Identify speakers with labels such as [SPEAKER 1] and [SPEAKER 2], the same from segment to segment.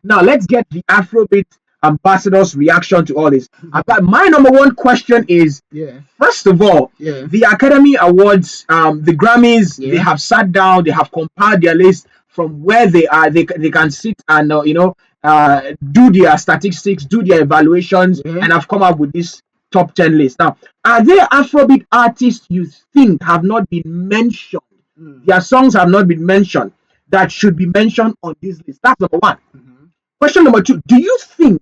[SPEAKER 1] Now let's get the Afrobeat ambassador's reaction to all this. But my number one question is,
[SPEAKER 2] Yeah.
[SPEAKER 1] first of all,
[SPEAKER 2] Yeah.
[SPEAKER 1] the Academy Awards, the Grammys,
[SPEAKER 2] Yeah.
[SPEAKER 1] they have sat down, they have compiled their list from where they are. They can sit and do their statistics, do their evaluations,
[SPEAKER 2] Yeah.
[SPEAKER 1] and have come up with this top 10 list. Now, are there Afrobeat artists you think have not been mentioned? Their songs have not been mentioned that should be mentioned on this list. That's number one. Question number two: do you think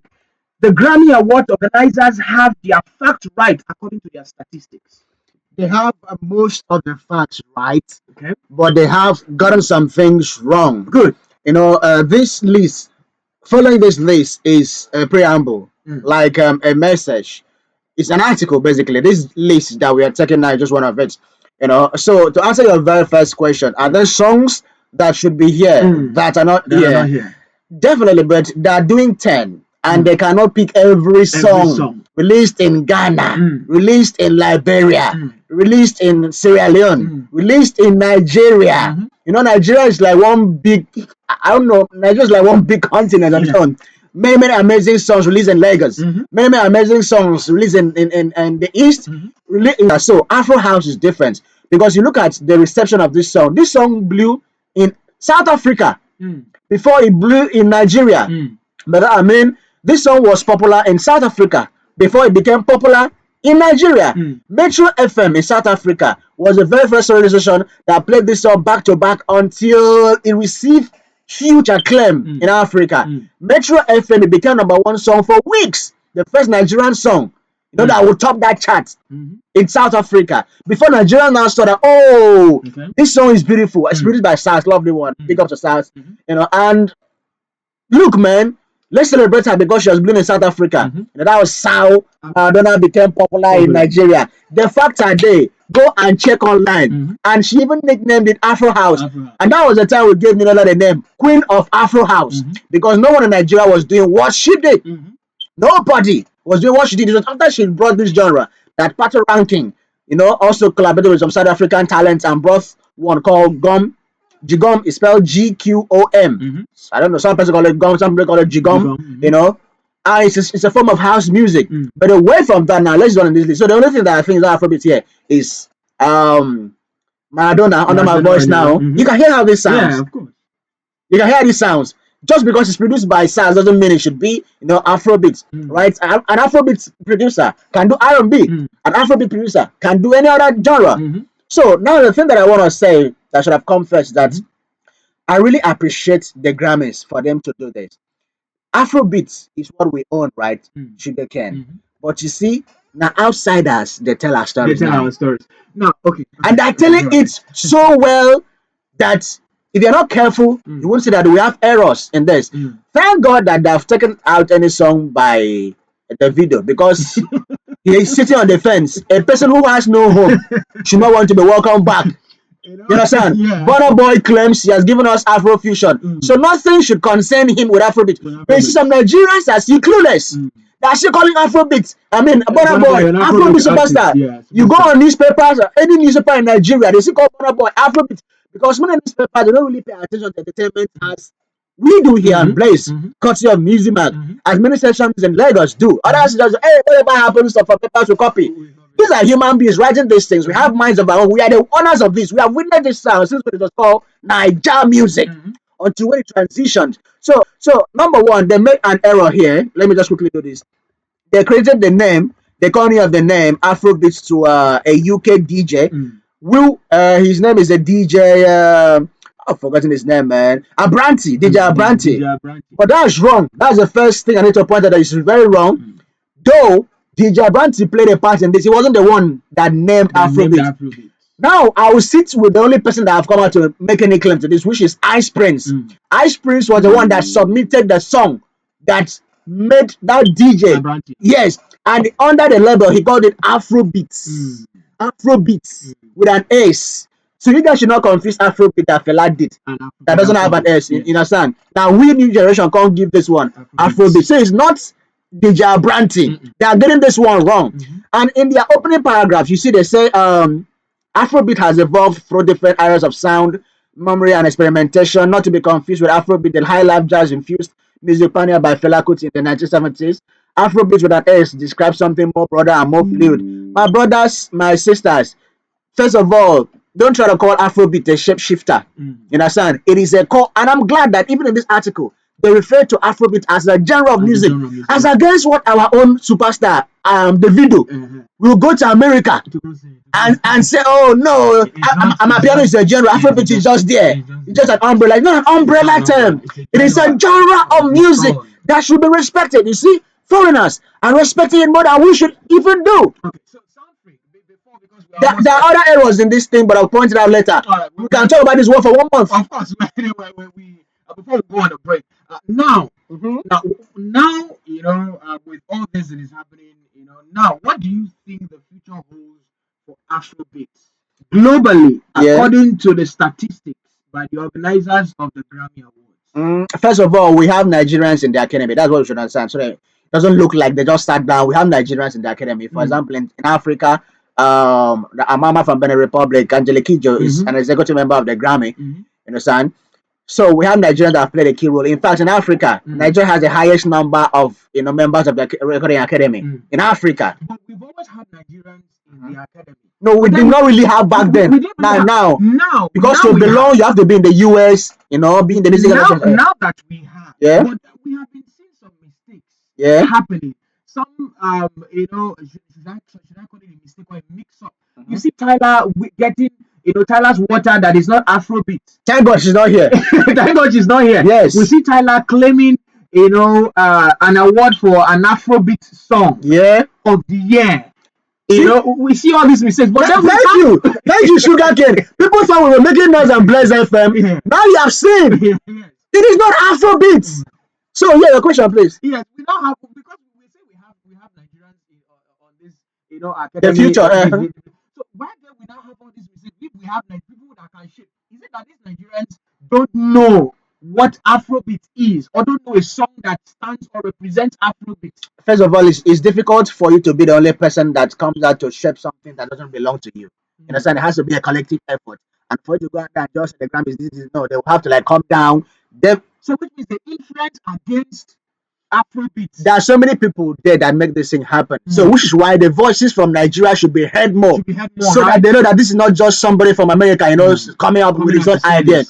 [SPEAKER 1] the Grammy Award organizers have their facts right according to their statistics?
[SPEAKER 2] They have most of the facts right,
[SPEAKER 1] Okay.
[SPEAKER 2] but they have gotten some things wrong.
[SPEAKER 1] Good.
[SPEAKER 2] This list, following this list is a preamble,
[SPEAKER 1] Mm.
[SPEAKER 2] like a message. It's an article basically. This list that we are taking now is just one of it. So to answer your very first question, are there songs that should be here that are not
[SPEAKER 1] They
[SPEAKER 2] here?
[SPEAKER 1] are not here.
[SPEAKER 2] Definitely, but they are doing 10 and they cannot pick every song,
[SPEAKER 1] song.
[SPEAKER 2] released in Ghana, released in Liberia,
[SPEAKER 1] Mm.
[SPEAKER 2] released in Sierra Leone, released in Nigeria. Nigeria is like one big, I don't know, Nigeria is like one big continent on its own. Many amazing songs released in Lagos. Many amazing songs released in the East. So Afro-House is different because you look at the reception of this song. This song blew in South Africa before it blew in Nigeria. But I mean, this song was popular in South Africa before it became popular in Nigeria. Metro FM in South Africa was the very first radio station that played this song back to back until it received huge acclaim in Africa. Metro FM, it became number one song for weeks. The first Nigerian song, that would top that chart in South Africa. Before Nigeria now saw that, this song is beautiful. It's produced by Sars, lovely one. Big up to Sars. And look, man, let's celebrate her because she was born in South Africa. That was how Maradona became popular in Nigeria. The facts are there. Go and check online. And she even nicknamed it Afro-House. And that was the time we gave Niniola the name Queen of Afro-House. Because no one in Nigeria was doing what she did. Nobody was doing what she did. It was after she brought this genre that Pato Ranking, also collaborated with some South African talents and brought one called Gum. Jigom is spelled Gqom. I don't know. Some people call it Gum, some people call it Jigom. And it's a form of house music. But away from that, now let's go on this list. So the only thing that I think is Afrobeat here is Maradona under my voice now. You can hear how this sounds.
[SPEAKER 1] Yeah, of course.
[SPEAKER 2] You can hear these sounds. Just because it's produced by SARS doesn't mean it should be, Afrobeat, right? An Afrobeat producer can do R&B. An Afrobeat producer can do any other genre. So now the thing that I want to say that should have come first is that I really appreciate the Grammys for them to do this. Afrobeat is what we own, right? Sugar can. But you see, now outsiders, they tell our stories.
[SPEAKER 1] They tell our stories. No, okay.
[SPEAKER 2] And they're telling it so well that if you're not careful, you won't see that we have errors in this. Thank God that they've taken out any song by the video because he's sitting on the fence. A person who has no home should not want to be welcomed back. You understand?
[SPEAKER 1] Yeah.
[SPEAKER 2] Burna Boy claims he has given us Afrofusion. So nothing should concern him with Afrobeat. But you see some Nigerians are still clueless. They're still calling Afrobeat. I mean, Burna Boy, Afrobeat superstar.
[SPEAKER 1] Yeah,
[SPEAKER 2] you go on newspapers, any newspaper in Nigeria, they still call Burna Boy Afrobeat. Because many newspapers, they don't really pay attention to entertainment as we do here in Blaze, courtesy of Music Mag, as many sections in Lagos do. Others just, hey, whatever happens for papers to copy. These are human beings writing these things. We have minds of our own. We are the owners of this. We have witnessed this sound since it was called Naija music until when it transitioned. So number one, they made an error here. Let me just quickly do this. They created the name, the company of the name Afrobeats to a UK DJ. His name is a DJ. I've forgotten his name, man. Abrantee, DJ Abrantee. But that's wrong. That's the first thing I need to point out that is very wrong. Though DJ Abrantee played a part in this, he wasn't the one that named Afrobeat. Now I will sit with the only person that have come out to make any claim to this, which is Ice Prince. Ice Prince was the one that submitted the song that made that DJ.
[SPEAKER 1] Abrantee.
[SPEAKER 2] Yes, and under the label he called it Afrobeats. Afrobeats with an S. So you guys should not confuse Afrobeat that Fela did. That doesn't have an S. You understand? Now we new generation can't give this one Afrobeat. So it's not DJ Abrantee. They are getting this one wrong. And in their opening paragraph, you see they say Afrobeat has evolved through different areas of sound, memory, and experimentation, not to be confused with Afrobeat, the high life jazz infused music pioneer by Fela Kuti in the 1970s. Afrobeat with an S describes something more broader and more fluid. My brothers, my sisters, first of all, don't try to call Afrobeat a shapeshifter. You understand? It is a call, and I'm glad that even in this article, they refer to Afrobeat as a genre of music, as against what our own superstar, Davido, will go to America and say, "Oh no, Amapiano is a genre. Afrobeat is just there. It's just an umbrella. It's not an umbrella term. It is a genre of music that should be respected." You see, foreigners are respecting it more than we should even do.
[SPEAKER 1] So Soundfreak, before because
[SPEAKER 2] There are other errors in this thing, but I'll point it out later. We can talk about this one for 1 month.
[SPEAKER 1] Of course, when we before we go on a break. Now, now, with all this that is happening, now, what do you think the future holds for Afrobeats globally, according to the statistics by the organizers of the Grammy Awards?
[SPEAKER 2] First of all, we have Nigerians in the academy. That's what we should understand. So it doesn't look like they just sat down. We have Nigerians in the academy. For example, in Africa, the Amama from Benin Republic, Angelique Kidjo, is an executive member of the Grammy. You understand? So we have Nigerians that have played a key role. In fact, in Africa, Nigeria has the highest number of members of the recording academy in Africa.
[SPEAKER 1] But we've always had Nigerians in the academy.
[SPEAKER 2] No, we did not really have back then. Now, because to belong, you have to be in the US, be in the music industry.
[SPEAKER 1] Now that we have, but we have been seeing some mistakes happening. Some, should I call it a mistake or a mix-up? You see Tyler getting, Tyler's water that is not Afrobeat.
[SPEAKER 2] Thank God she's not here.
[SPEAKER 1] Thank God she's not here.
[SPEAKER 2] Yes.
[SPEAKER 1] We see Tyler claiming, an award for an Afrobeat song of the year. We see all these mistakes. But
[SPEAKER 2] thank you, Sugarcane. People thought we were making noise and Blaze FM. Now you have seen. It is not Afrobeat. So your question, please.
[SPEAKER 1] Yes, we don't have, because we say we have Nigerians on this, academy.
[SPEAKER 2] The future.
[SPEAKER 1] So why don't we now have all these mistakes? If we have people that can shape, is it that these Nigerians don't know what Afrobeat is, or don't know a song that stands or represents Afrobeat?
[SPEAKER 2] First of all, it's difficult for you to be the only person that comes out to shape something that doesn't belong to you. You understand? It has to be a collective effort. And for you to go out there and just the Grammys, no, they will have to come down.
[SPEAKER 1] So which means the influence against Afrobeat.
[SPEAKER 2] There are so many people there that make this thing happen. So which is why the voices from Nigeria should be heard more. So that they know that this is not just somebody from America, coming up with his own idea.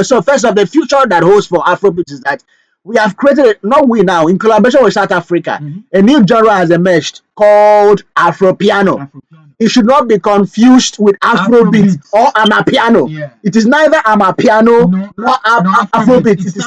[SPEAKER 2] So first of the future that holds for Afrobeat is that we have created, not we now, in collaboration with South Africa, a new genre has emerged called Afropiano. It should not be confused with Afrobeat or Amapiano. It is neither Amapiano nor Afrobeat. It is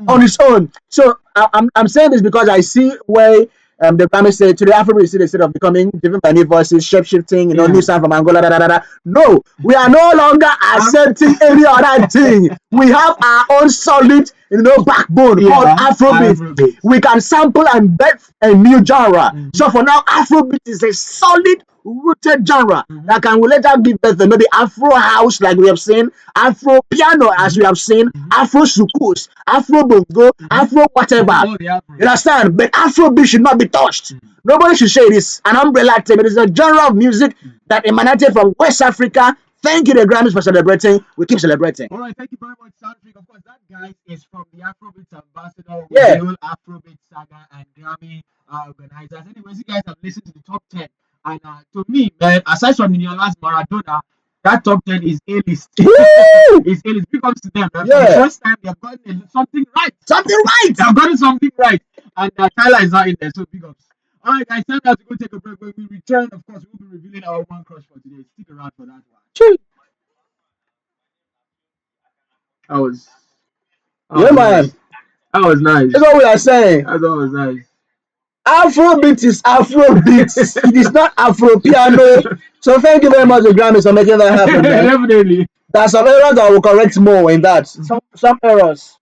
[SPEAKER 2] on its own. So I'm saying this because I see where the Grammy said to the Afrobeat instead of becoming driven by new voices, shape-shifting, new sound from Angola, No, we are no longer accepting any other thing. We have our own solid, backbone called Afrobeat. We can sample and bet a new genre. So for now, Afrobeat is a solid rooted genre that can later give birth to maybe Afro-House, like we have seen, Afro-Piano, as we have seen, Afro-Sukus, Afro-Bongo, Afro-whatever. You understand? But Afrobeat should not be touched. Nobody should say it is an umbrella term. It is a genre of music that emanated from West Africa. Thank you, the Grammys, for celebrating. We keep celebrating.
[SPEAKER 1] All right, thank you very much, Soundfreak. Of course, that guy is from the Afrobeats ambassador, with the whole Afrobeat saga and Grammy organizers. Anyways, you guys have listened to the top 10. And to me, man, aside from Niola's Maradona, that top 10 is A-list. It's A-list. Big ups to them. For the first time, they've gotten something right. They've gotten something right. And Tyler is not in there, so big ups. All right, guys, time now to go take a break. When we return, of course, we'll be revealing our one crush for today. Stick around for that one. That was
[SPEAKER 2] man.
[SPEAKER 1] Nice. That was nice.
[SPEAKER 2] That's what we are saying.
[SPEAKER 1] That was nice.
[SPEAKER 2] Afrobeat is Afrobeat. It is not Afropiano. So thank you very much, the Grammys, for making that happen.
[SPEAKER 1] Definitely.
[SPEAKER 2] There are some errors that will correct more in that. Some errors.